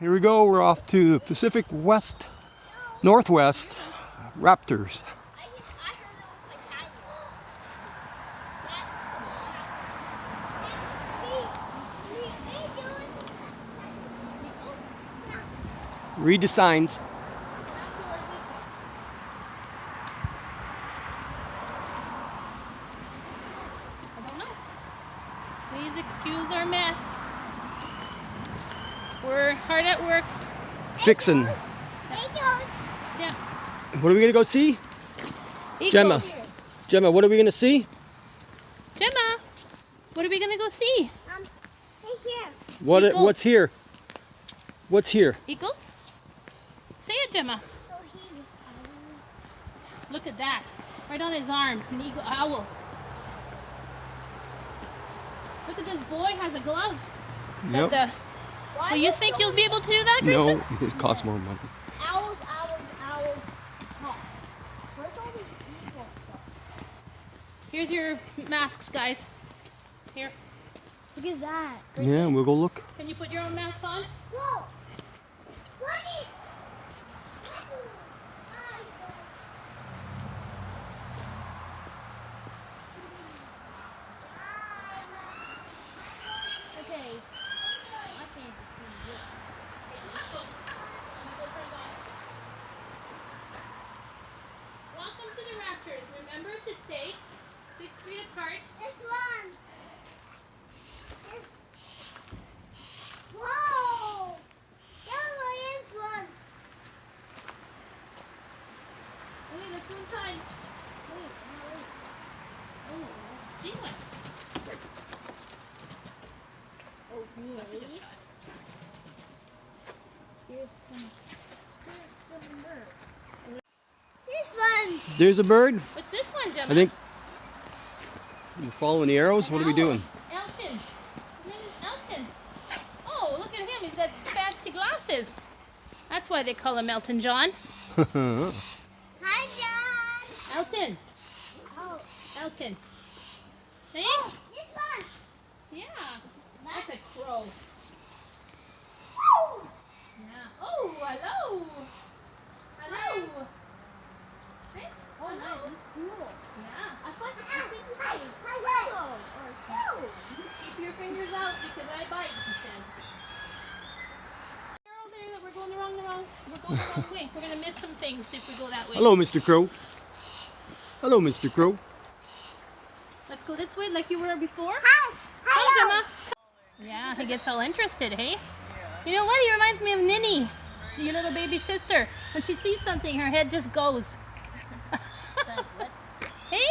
Here we go, we're off to the Pacific Northwest Raptors. Read the signs. I don't know. Please excuse our mess. We're hard at work. Fixing. Yeah. What are we gonna go see? Eagles. Gemma, what are we gonna see? Gemma, what are we gonna go see? Right here. What's here? What's here? Eagles? Say it, Gemma. Look at that. Right on his arm. An eagle owl. Look at this boy has a glove. Yep. Well, you think you'll be able to do that, Grayson? No, it costs more money. Owls. Oh. Where's all these eagles? Here's your masks, guys. Here. Look at that. Yeah, we'll go look. Can you put your own mask on? Whoa. What is? Okay. Welcome to the Raptors. Remember to stay 6 feet apart. This one. Whoa. There is one. Wait, let's go inside. Wait. Oh, see one. Ooh, that's a good shot. Here's some birds. This one. There's a bird. What's this one, Gemma? I think we're following the arrows. What are we doing? Elton. His name is Elton. Oh, look at him. He's got fancy glasses. That's why they call him Elton John. Hi, John. Elton. Oh. Elton. Hey? Oh, this one. Yeah. That's a crow. Woo. Yeah. Oh, hello. Hello. Hey? Oh, nice. That's cool. Yeah. I think you say hello or Keep your fingers out because I bite, he says. Arrow there that we're going the wrong way. We're gonna miss some things if we go that way. Hello, Mr. Crow. Hello, Mr. Crow. Let's go this way like you were before. Hi. Hi, Gemma. Yeah, he gets all interested, hey? You know what? He reminds me of Ninny, your little baby sister. When she sees something, her head just goes. Hey?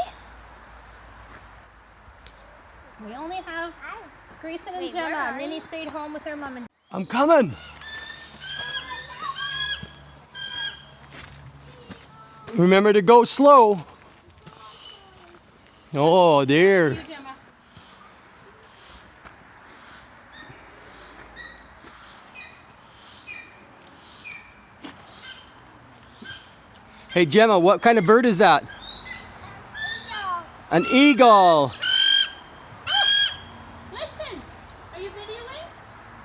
We only have Grayson and Wait, where Gemma. are Ninny you? stayed home with her mom and I'm coming. Remember to go slow. Oh, there. Gemma. Hey, Gemma, what kind of bird is that? Eagle. An eagle. Listen, are you videoing?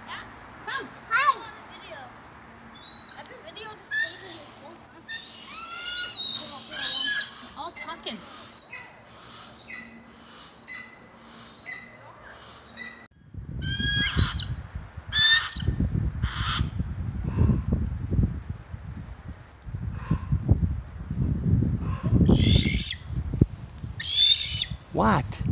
Yeah. Come. Hi. Video. I've been videoing this whole time. All talking. What?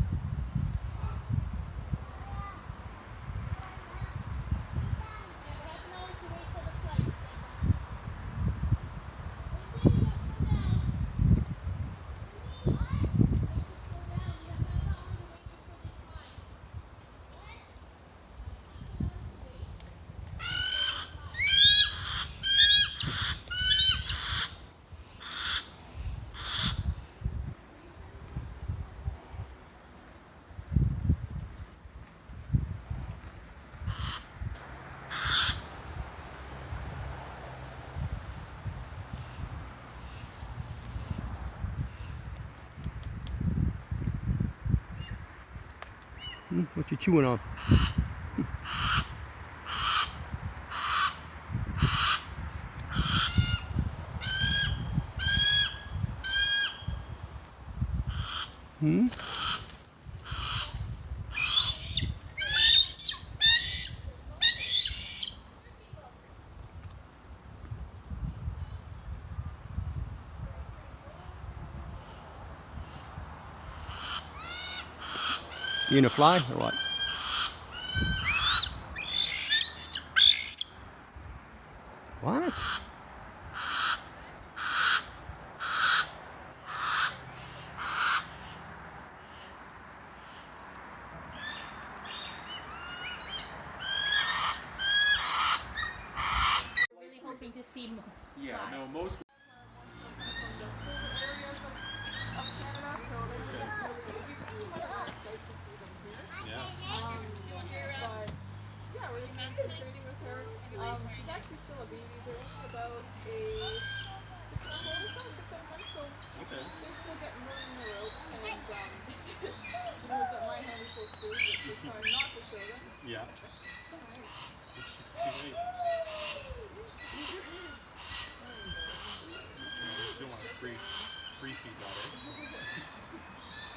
What you chewing on? Hmm? You gonna fly or what? What? Really hoping to see more. Yeah, no, most. Yeah, we're just trading with her. She's actually still a baby. They're only about a 6-month-old, so 6-7 months, so they're still getting learning the ropes. And she knows that my hand equals food, which we're trying not to show them. Yeah. She's great. You don't want to free feed that, eh?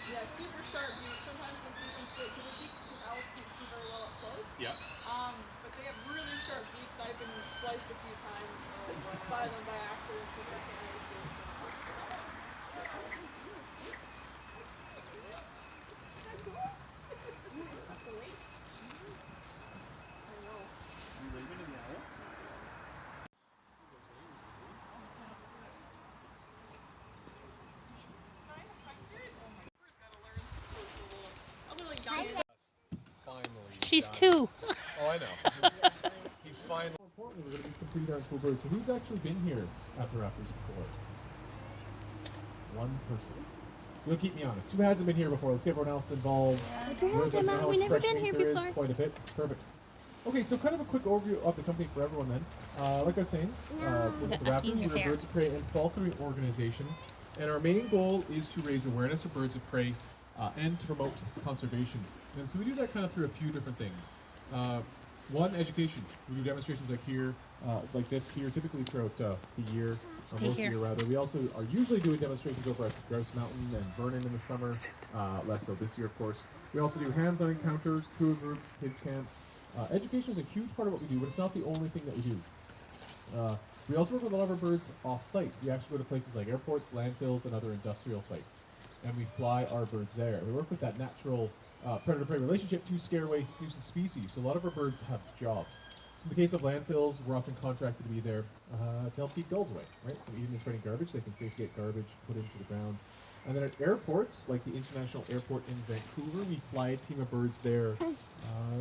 Yeah, super sharp beaks. Sometimes we'll feed them straight to the beaks because Alice can't see very well up close. Yeah. But they have really sharp beaks. I've been sliced a few times by them by accident because I can't really see them. Have to wait. I know. You leaving in the hour? Finally. She's done. 2. Oh, I know. He's finally. More importantly, we're going to meet some pretty darn cool birds. So who's actually been here at the Raptors before? One person. You'll keep me honest. Who hasn't been here before? Let's get everyone else involved. We've never been here There is before. quite a bit. Perfect. Okay, so kind of a quick overview of the company for everyone then. Like I was saying, we're with the got Lucky in Raptors, your we're a hair. birds of prey and falconry organization. And our main goal is to raise awareness of birds of prey and to promote conservation. And so we do that kind of through a few different things. One, education. We do demonstrations like this here, typically throughout the year, or Stay most of here. the year rather. We also are usually doing demonstrations over at Grouse Mountain and Vernon in the summer, less so this year, of course. We also do hands-on encounters, tour groups, kids camps. Education is a huge part of what we do, but it's not the only thing that we do. We also work with a lot of our birds off-site. We actually go to places like airports, landfills, and other industrial sites, and we fly our birds there. We work with that natural predator-prey relationship to scare away nuisance species. So a lot of our birds have jobs. So in the case of landfills, we're often contracted to be there to help keep gulls away, right? From eating and spreading garbage, they can safely get garbage put into the ground. And then at airports, like the International Airport in Vancouver, we fly a team of birds there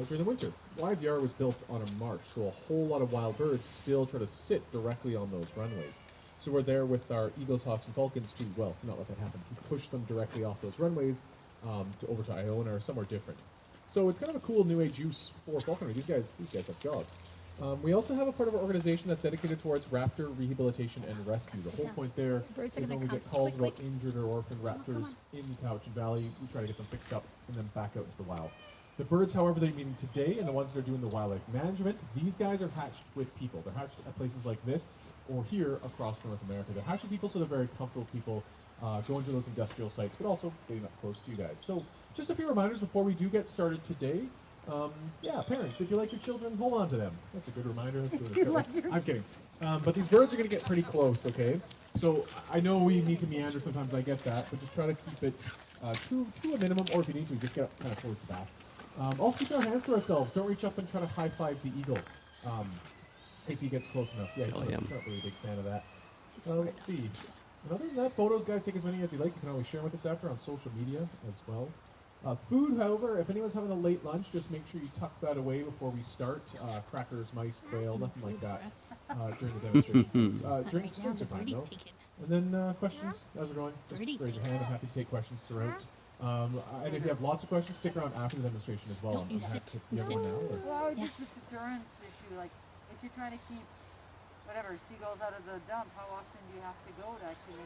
during the winter. Live Yard was built on a marsh, so a whole lot of wild birds still try to sit directly on those runways. So we're there with our eagles, hawks, and falcons to not let that happen, to push them directly off those runways over to Iona or somewhere different. So it's kind of a cool new age use for falconry. These guys have jobs. We also have a part of our organization that's dedicated towards raptor rehabilitation and rescue. The whole point there Birds are is when gonna we get come calls quickly. about injured or orphaned raptors in Cowichan Valley, we try to get them fixed up and then back out into the wild. The birds, however, they're meeting today and the ones that are doing the wildlife management, these guys are hatched with people. They're hatched at places like this or here across North America. They're hatched with people, so they're very comfortable people going to those industrial sites, but also getting up close to you guys. So just a few reminders before we do get started today. Parents, if you like your children, hold on to them. That's a good reminder. I'm kidding. But these birds are going to get pretty close, okay? So I know we need to meander sometimes, I get that, but just try to keep it to a minimum, or if you need to, just get up kind of towards the back. Also keep our hands to ourselves. Don't reach up and try to high-five the eagle if he gets close enough. Yeah, he's not really a big fan of that. Let's see. And other than that, photos, guys, take as many as you like. You can always share them with us after on social media as well. Food, however, if anyone's having a late lunch, just make sure you tuck that away before we start. Crackers, mice, quail, nothing like that during the demonstration. Drinks are fine, though. And then questions as we're going. Just raise your hand. I'm happy to take questions throughout. And if you have lots of questions, stick around after the demonstration as well. You sit. You sit. Well, Yes. just a deterrence issue. Like, if you're trying to keep seagulls out of the dump, how often do you have to go to actually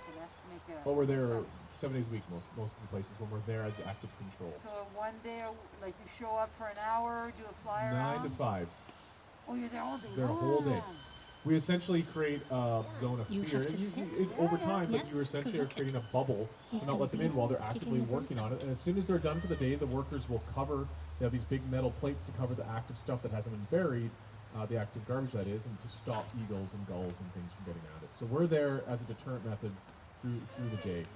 make a? Well, we're there 7 days a week, most of the places when we're there as active control. So one day, like you show up for an hour, do a fly 9 around. to 5. Oh, you're there all day. There a whole day. we essentially create a zone of You fear. have to And sit. over time, but Yes, you essentially 'cause are look creating at- a bubble he's to not gonna let them be in while they're taking actively the birds working on it. And as soon as they're done for the day, the workers will cover. They have these big metal plates to cover the active stuff that hasn't been buried, the active garbage that is, and to stop eagles and gulls and things from getting at it. So we're there as a deterrent method through the day.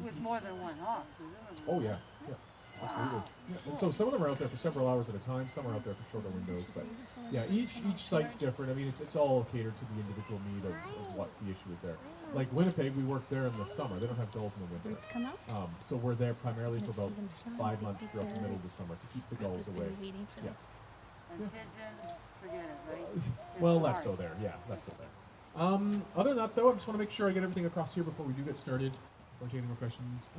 With more than one hawk, presumably. Oh yeah, yeah, absolutely. Yeah. And so some of them are out there for several hours at a time. Some are out there for shorter windows, but yeah, each site's different. I mean, it's all catered to the individual need of what the issue is there. Like Winnipeg, we work there in the summer. They don't have gulls in the winter. Birds come out. So we're there primarily Gonna for about see them fly, 5 big, months big throughout the middle of the birds. summer to keep the Grandpa's gulls been away. waiting for Yeah. this. And pigeons, forget it, right? Well, They're less so hard. there. Yeah, less so there. Other than that, though, I just want to make sure I get everything across here before we do get started. Don't take any more questions.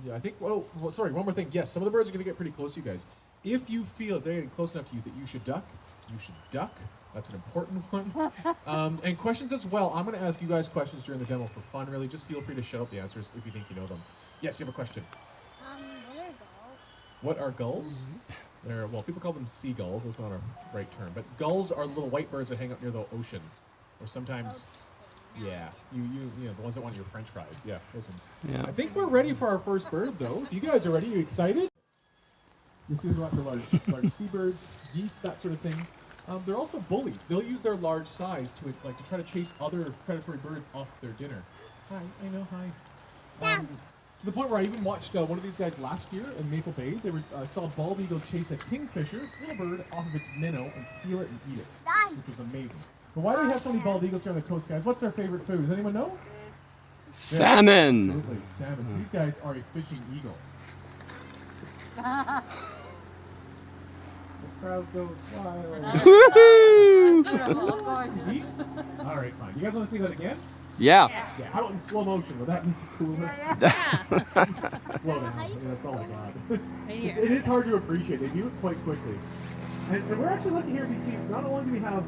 Yeah, I think. Well, sorry. One more thing. Yes, some of the birds are going to get pretty close to you guys. If you feel they're getting close enough to you that you should duck, you should duck. That's an important one. And questions as well. I'm going to ask you guys questions during the demo for fun. Really, just feel free to shout out the answers if you think you know them. Yes, you have a question. What are gulls? What are gulls? They're, well, people call them seagulls. That's not a right term. But gulls are little white birds that hang out near the ocean. Or sometimes, yeah, you know, the ones that want your French fries. Yeah, those ones. Yeah. I think we're ready for our first bird, though. If you guys are ready, you excited? You see them go after large seabirds, geese, that sort of thing. They're also bullies. They'll use their large size to try to chase other predatory birds off their dinner. Hi, I know, hi. To the point where I even watched one of these guys last year in Maple Bay. They saw a bald eagle chase a kingfisher, little bird, off of its minnow and steal it and eat it, which was amazing. But why do we have so many bald eagles here on the coast, guys? What's their favorite food? Does anyone know? Salmon. Absolutely, salmon. So these guys are a fishing eagle. The crowd goes wild. Beautiful, gorgeous. All right, fine. You guys want to see that again? Yeah. Yeah. How about in slow motion? Would that be cooler? Slow down. Yeah, that's all I got. Right It here. is hard to appreciate. They do it quite quickly. And we're actually lucky here in BC. Not only do we have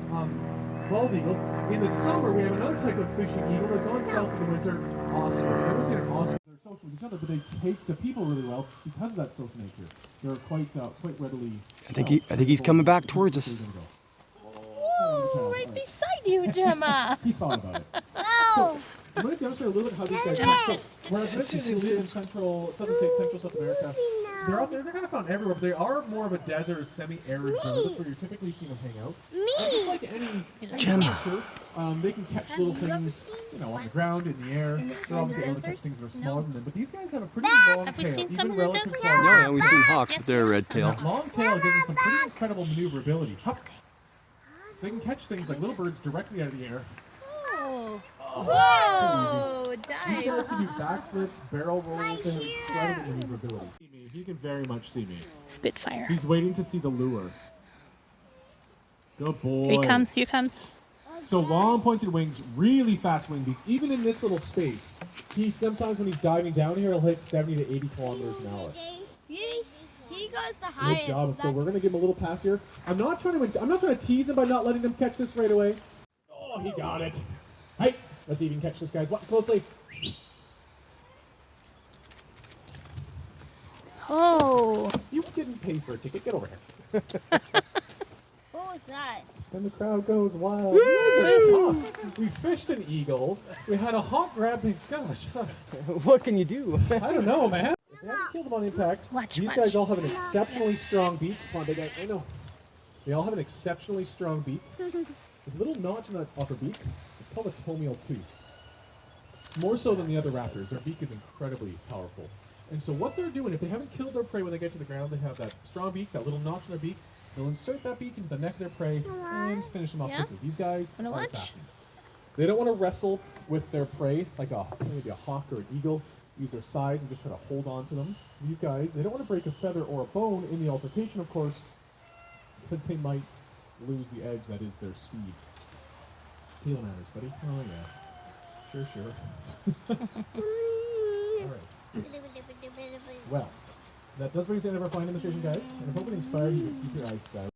bald eagles, in the summer we have another type of fishing eagle. They're gone south in the winter, ospreys. Everyone's seen an osprey. They're social with each other, but they take to people really well because of that social nature. They're quite readily. I think he's coming back towards us. Oh, right beside you, Gemma. He thought about it. No! I'm going to demonstrate a little bit how these guys work. So, whereas they live in southern states, central South America, they're out there. They're kind of found everywhere, but they are more of a desert or semi-arid bird. That's where you're typically seeing them hang out. Just like any Gemma. creature, they can catch little things, on the ground, in the air. They're obviously able to catch things that are smaller than them. But these guys have a pretty long Have we tail, seen even some in the relative desert? to our Yeah, we've seen hawks Yes, with their we red have tail. that long tail gives them some pretty incredible maneuverability. Hup. So they can catch things like little birds directly out of the air. Oh. Whoa, These dive. guys can do backflips, barrel rolls, and incredible maneuverability. He can very much see me. Spitfire. He's waiting to see the lure. Good boy. Here he comes, here he comes. So long pointed wings, really fast wing beats. Even in this little space, sometimes when he's diving down here, he'll hit 70 to 80 kilometers an hour. He goes the Good highest. job. So we're gonna give him a little pass here. I'm not trying to tease him by not letting him catch this right away. Oh, he got it. Hey, let's see if he can catch this, guys. Watch closely. Oh. You didn't pay for a ticket. Get over here. What was that? And the crowd goes wild. You guys are tough. We fished an eagle. We had a hawk grab me. Gosh, What can you do? I don't know, man. If they haven't killed them on impact, Watch, these watch. guys all have an exceptionally strong beak. Come on, big guy. I know. They all have an exceptionally strong beak. With a little notch in that upper beak. It's called a tomial tooth. More so than the other raptors, their beak is incredibly powerful. And so what they're doing, if they haven't killed their prey when they get to the ground, they have that strong beak, that little notch in their beak. They'll insert that beak into the neck of their prey and finish them off Yeah? quickly. These guys Wanna are watch? assassins. They don't want to wrestle with their prey like maybe a hawk or an eagle. Use their size and just try to hold on to them. These guys, they don't want to break a feather or a bone in the altercation, of course, because they might lose the edge that is their speed. Tail matters, buddy. Oh yeah. Sure. All right. Well, that does bring us to the end of our flying demonstration, guys. And I hope it inspired you to keep your eyes set.